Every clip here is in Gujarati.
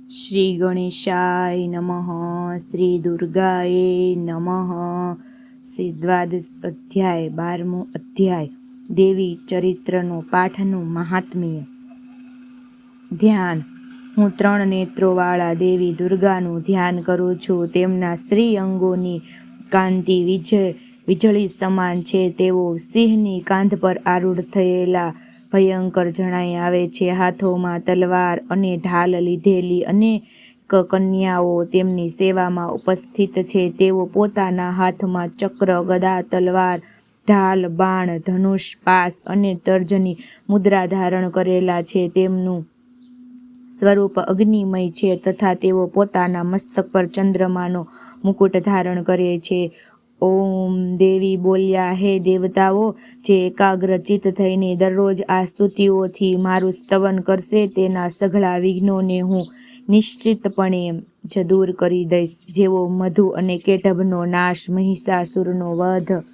શ્રી ગણેશાય નમઃ. શ્રી દુર્ગાએ નમઃ. શ્રી દ્વાદશ અધ્યાય 12મો અધ્યાય દેવી ચરિત્રનો પાઠનું મહાત્મ્ય. ધ્યાન. હું 3 નેત્રોવાળા દેવી દુર્ગાનું ધ્યાન કરું છું. તેમના શ્રી અંગોની કાંતિ વીજળી સમાન છે. તેઓ સિંહની કાંધ પર આરૂઢ થયેલા ભયંકર જણાઈ આવે છે. હાથોમાં તલવાર અને ઢાલ લીધેલી અનેક કન્યાઓ તેમની સેવામાં ઉપસ્થિત છે. તેઓ પોતાના હાથમાં ચક્ર, ગદા, તલવાર, ઢાલ, બાણ, ધનુષ, પાશ અને તર્જની મુદ્રા ધારણ કરેલા છે. તેમનું સ્વરૂપ અગ્નિમય છે તથા તેઓ પોતાના મસ્તક પર ચંદ્રમાનો મુકુટ ધારણ કરે છે. ઓમ દેવી બોલ્યા, હે દેવતાઓ, જે એકાગ્ર ચિત્ત થઈને દરરોજ આ સ્તુતિઓથી મારું સ્તવન કરશે તેના સઘળા વિઘ્નોને હું નિશ્ચિતપણે જ દૂર કરી દઈશ. જેઓ મધુ અને કેટભનો નાશ, મહિષાસુરનો વધ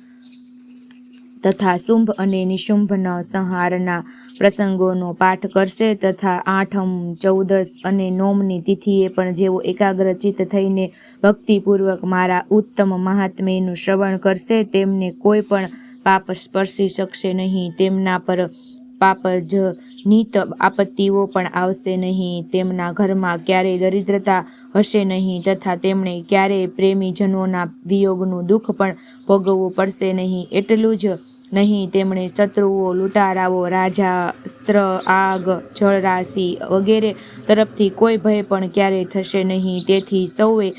તથા શુંભ અને નિશુંભના સંહારના પ્રસંગોનો પાઠ કરશે તથા 8મ, 14 અને 9મી તિથિએ પણ જેઓ એકાગ્રચિત્ત થઈને ભક્તિપૂર્વક મારા ઉત્તમ મહાત્મ્યનું શ્રવણ કરશે તેમને કોઈ પણ પાપ સ્પર્શી શકશે નહીં. તેમના પર પાપજનિત આપત્તિઓ પણ આવશે નહીં. તેમના ઘરમાં ક્યારેય દરિદ્રતા હશે નહીં તથા તેમણે ક્યારેય પ્રેમીજનોના વિયોગનું દુઃખ પણ ભોગવવું પડશે નહીં. એટલું જ નહીં, તેમણે શત્રુઓ, લૂંટારાઓ, રાજા, અસ્ત્ર, આગ, જળરાશિ વગેરે તરફથી કોઈ ભય પણ ક્યારેય થશે નહીં. તેથી સૌએ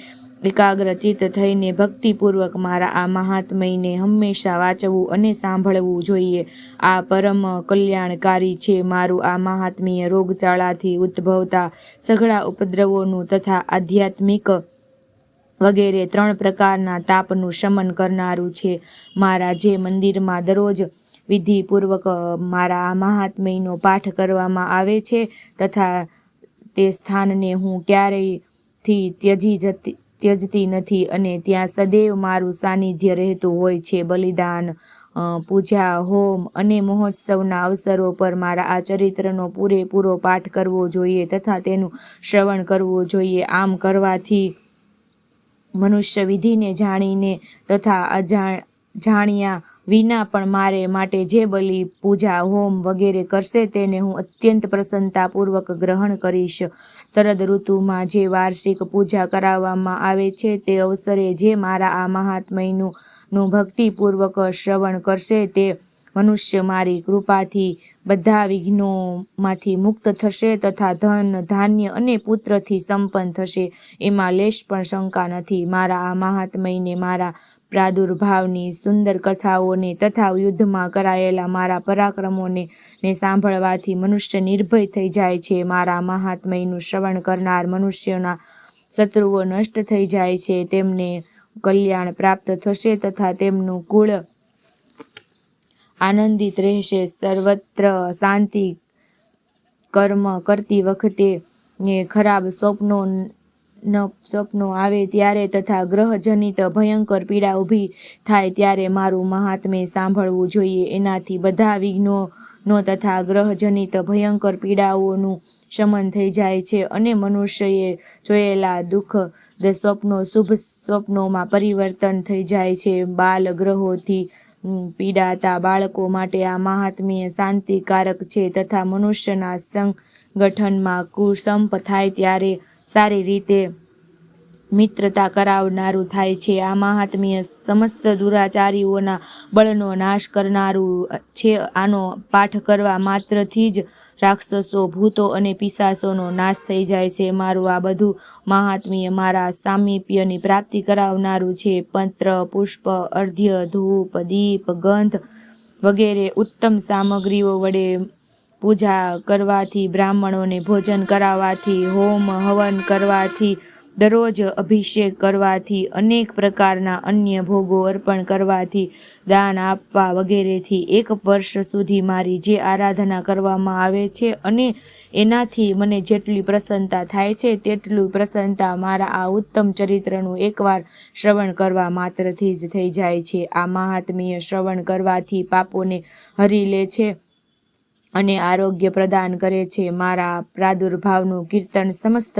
એકાગ્રચિત્ત થઈને ભક્તિપૂર્વક મારા આ મહાત્મ્યને હંમેશા વાંચવું અને સાંભળવું જોઈએ. આ પરમ કલ્યાણકારી છે. મારું આ મહાત્મ્ય રોગચાળાથી ઉદ્ભવતા સઘળા ઉપદ્રવોનું તથા આધ્યાત્મિક વગેરે 3 પ્રકારના તાપનું શમન કરનારું છે. મારા જે મંદિરમાં દરરોજ વિધિપૂર્વક મારા આ મહાત્મ્યનો પાઠ કરવામાં આવે છે તથા તે સ્થાનને હું ક્યારેયથી ત્યજતી નથી અને ત્યાં સદૈવ મારું સાનિધ્ય રહેતું હોય છે. બલિદાન, પૂજા, હોમ અને મહોત્સવના અવસરો પર મારા આ ચરિત્રનો પૂરેપૂરો પાઠ કરવો જોઈએ તથા તેનું શ્રવણ કરવું જોઈએ. આમ કરવાથી મનુષ્ય વિધિને જાણીને તથા જાણ્યા વિના પણ મારે માટે જે બલિ, પૂજા, હોમ વગેરે કરશે તેને હું અત્યંત પ્રસન્નતાપૂર્વક ગ્રહણ કરીશ. શરદ ઋતુમાં જે વાર્ષિક પૂજા કરાવવામાં આવે છે તે અવસરે જે મારા આ મહાત્મ્યનું ભક્તિપૂર્વક શ્રવણ કરશે તે મનુષ્ય મારી કૃપાથી બધા વિઘ્નોમાંથી મુક્ત થશે તથા ધન, ધાન્ય અને પુત્રથી સંપન્ન થશે. એમાં લેશ પણ શંકા નથી. મારા આ મહાત્મ્યને, મારા પ્રાદુર્ભાવની સુંદર કથાઓને તથા યુદ્ધમાં કરાયેલા મારા પરાક્રમોને સાંભળવાથી મનુષ્ય નિર્ભય થઈ જાય છે. મારા મહાત્મ્યનું શ્રવણ કરનાર મનુષ્યોના શત્રુઓ નષ્ટ થઈ જાય છે. તેમને કલ્યાણ પ્રાપ્ત થશે તથા તેમનું કુળ આનંદિત રહેશે. સર્વત્ર શાંતિ. કર્મ કરતી વખતે ખરાબ સ્વપ્નો આવે ત્યારે તથા ગ્રહજનિત ભયંકર પીડા ઊભી થાય ત્યારે મારું મહાત્મ્ય સાંભળવું જોઈએ. એનાથી બધા વિઘ્નોનો તથા ગ્રહજનિત ભયંકર પીડાઓનું શમન થઈ જાય છે અને મનુષ્યએ જોયેલા દુઃખદ સ્વપ્નો શુભ સ્વપ્નોમાં પરિવર્તન થઈ જાય છે. બાલ ગ્રહોથી પીડાતા બાળકો માટે આ મહાત્મ્ય શાંતિકારક છે તથા મનુષ્યના સંગઠનમાં કુસંપ થાય ત્યારે સારી રીતે મિત્રતા કરાવનારું થાય છે. આ મહાત્મ્ય સમસ્ત દુરાચારીઓના બળનો નાશ કરનારું છે. આનો પાઠ કરવા માત્રથી જ રાક્ષસો, ભૂતો અને પિશાચોનો નાશ થઈ જાય છે. મારું આ બધું મહાત્મ્ય મારા સામીપ્યની પ્રાપ્તિ કરાવનારું છે. પત્ર, પુષ્પ, અર્ઘ્ય, ધૂપ, દીપ, ગંધ વગેરે ઉત્તમ સામગ્રીઓ વડે પૂજા કરવાથી, બ્રાહ્મણોને ભોજન કરાવવાથી, હોમ હવન કરવાથી, દરરોજ અભિષેક કરવાથી, અનેક પ્રકારના અન્ય ભોગો અર્પણ કરવાથી, દાન આપવા વગેરેથી 1 વર્ષ સુધી મારી જે આરાધના કરવામાં આવે છે અને એનાથી મને જેટલી પ્રસન્નતા થાય છે તેટલી પ્રસન્નતા મારા આ ઉત્તમ ચરિત્રનું એકવાર શ્રવણ કરવા માત્રથી જ થઈ જાય છે. આ મહાત્મ્ય શ્રવણ કરવાથી પાપોને હરી લે છે અને આરોગ્ય પ્રદાન કરે છે. મારા પ્રાદુર્ભાવનું કીર્તન સમસ્ત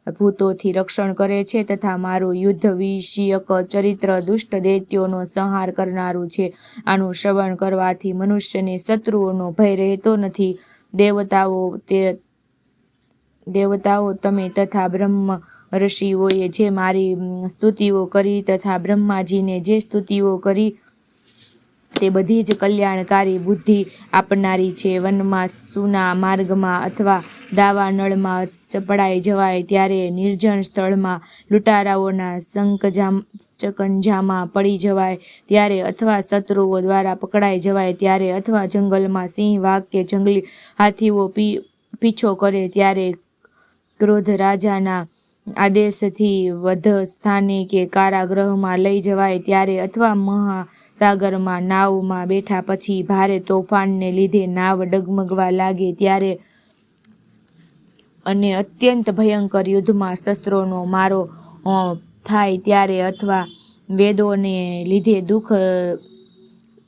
ભૂતોથી રક્ષણ કરે છે તથા મારું યુદ્ધ વિષયક ચરિત્ર દુષ્ટ દૈત્યોનો સંહાર કરનારું છે. આનું શ્રવણ કરવાથી મનુષ્યને શત્રુઓનો ભય રહેતો નથી. દેવતાઓ તમે તથા બ્રહ્મ ઋષિઓએ જે મારી સ્તુતિઓ કરી તથા બ્રહ્માજીને જે સ્તુતિઓ કરી તે બધી જ કલ્યાણકારી બુદ્ધિ આપનારી છે. વનમાં, સૂના માર્ગમાં અથવા દાવાનળમાં ચપડાઈ જવાય ત્યારે, નિર્જન સ્થળમાં લૂંટારાઓના સકંજામાં પડી જવાય ત્યારે, અથવા શત્રુઓ દ્વારા પકડાઈ જવાય ત્યારે, અથવા જંગલમાં સિંહ, વાઘ કે જંગલી હાથીઓ પીછો કરે ત્યારે, ક્રોધ રાજાના આદેશથી વધ સ્થાને કે કારાગૃહમાં લઈ જવાય ત્યારે, અથવા મહાસાગરમાં નાવમાં બેઠા પછી ભારે તોફાનને લીધે નાવ ડગમગવા લાગે ત્યારે, અને અત્યંત ભયંકર યુદ્ધમાં શસ્ત્રોનો મારો થાય ત્યારે, અથવા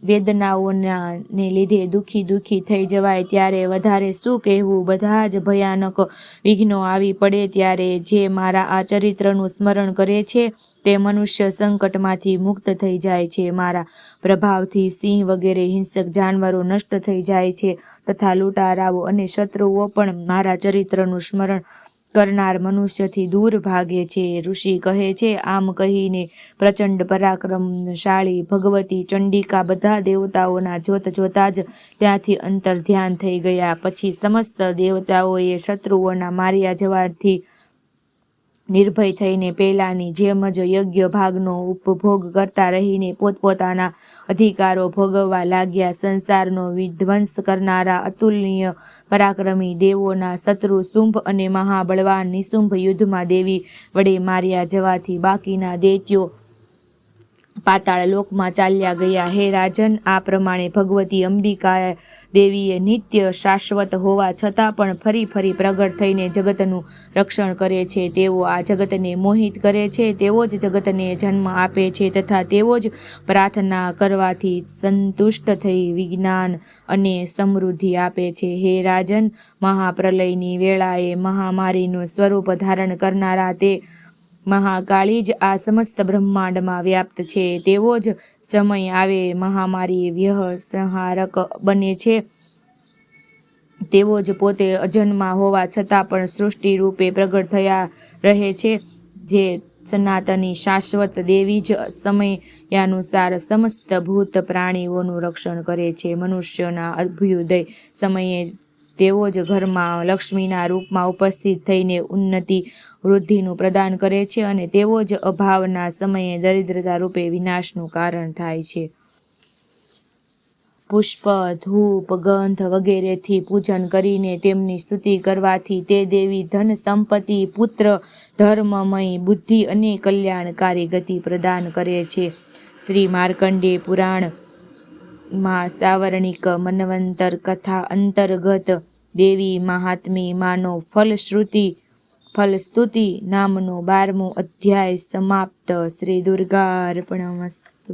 વેદનાઓને લીધે દુઃખી થઈ જવાય ત્યારે, વધારે શું કહેવું, બધા જ ભયાનક વિઘ્નો આવી પડે ત્યારે, જે મારા આ ચરિત્રનું સ્મરણ કરે છે તે મનુષ્ય સંકટમાંથી મુક્ત થઈ જાય છે. મારા પ્રભાવથી સિંહ વગેરે હિંસક જાનવરો નષ્ટ થઈ જાય છે તથા લૂંટારાઓ અને શત્રુઓ પણ મારા ચરિત્રનું સ્મરણ કરનાર મનુષ્યથી દૂર ભાગે છે. ઋષિ કહે છે, આમ કહીને પ્રચંડ પરાક્રમશાળી ભગવતી ચંડિકા બધા દેવતાઓના જોતા જ ત્યાંથી અંતર્ધ્યાન થઈ ગયા. પછી સમસ્ત દેવતાઓએ શત્રુઓના માર્યા જવાથી નિર્ભય થઈને પહેલાની જેમ જ યજ્ઞ ભાગનો ઉપભોગ કરતા રહીને પોતપોતાના અધિકારો ભોગવવા લાગ્યા. સંસારનો વિધ્વંસ કરનારા અતુલનીય પરાક્રમી દેવોના શત્રુ શુંભ અને મહાબળવાન નિશુંભ યુદ્ધમાં દેવી વડે માર્યા જવાથી બાકીના દૈત્યો પાતાળ લોકમાં ચાલ્યા ગયા. હે રાજન, આ પ્રમાણે ભગવતી અંબિકા દેવીએ નિત્ય શાશ્વત હોવા છતાં પણ ફરી પ્રગટ થઈને જગતનું રક્ષણ કરે છે. તેઓ આ જગતને મોહિત કરે છે, તેઓ જ જગતને જન્મ આપે છે તથા તેઓ જ પ્રાર્થના કરવાથી સંતુષ્ટ થઈ વિજ્ઞાન અને સમૃદ્ધિ આપે છે. હે રાજન, મહાપ્રલયની વેળાએ મહામારીનું સ્વરૂપ ધારણ કરનારા તે મહાકાળી જ આ સમસ્ત બ્રહ્માંડમાં વ્યાપ્ત છે. તેવો જ સમય આવે મહામારી વ્યસંહારક બને છે. તેઓ જ પોતે અજન્મા હોવા છતાં પણ સૃષ્ટિ રૂપે પ્રગટ થયા રહે છે. જે સનાતની શાશ્વત દેવી જ સમયાનુસાર સમસ્ત ભૂત પ્રાણીઓનું રક્ષણ કરે છે. મનુષ્યોના અભ્યુદય સમયે તેઓ જ ઘરમાં લક્ષ્મીના રૂપમાં ઉપસ્થિત થઈને ઉન્નતિ વૃદ્ધિનું પ્રદાન કરે છે અને તેઓ જ અભાવના સમયે દરિદ્રતા રૂપે વિનાશનું કારણ થાય છે. પુષ્પ, ધૂપ, ગંધ વગેરેથી પૂજન કરીને તેમની સ્તુતિ કરવાથી તે દેવી ધન સંપત્તિ, પુત્ર, ધર્મમય બુદ્ધિ અને કલ્યાણકારી ગતિ પ્રદાન કરે છે. શ્રી માર્કંડેય પુરાણમાં સાવર્ણિક મન્વંતર કથા અંતર્ગત દેવી મહાત્મ્ય માનો ફલસ્તુતિ નામનો 12મો અધ્યાય સમાપ્ત. શ્રી દુર્ગાર્પણમસ્તુ.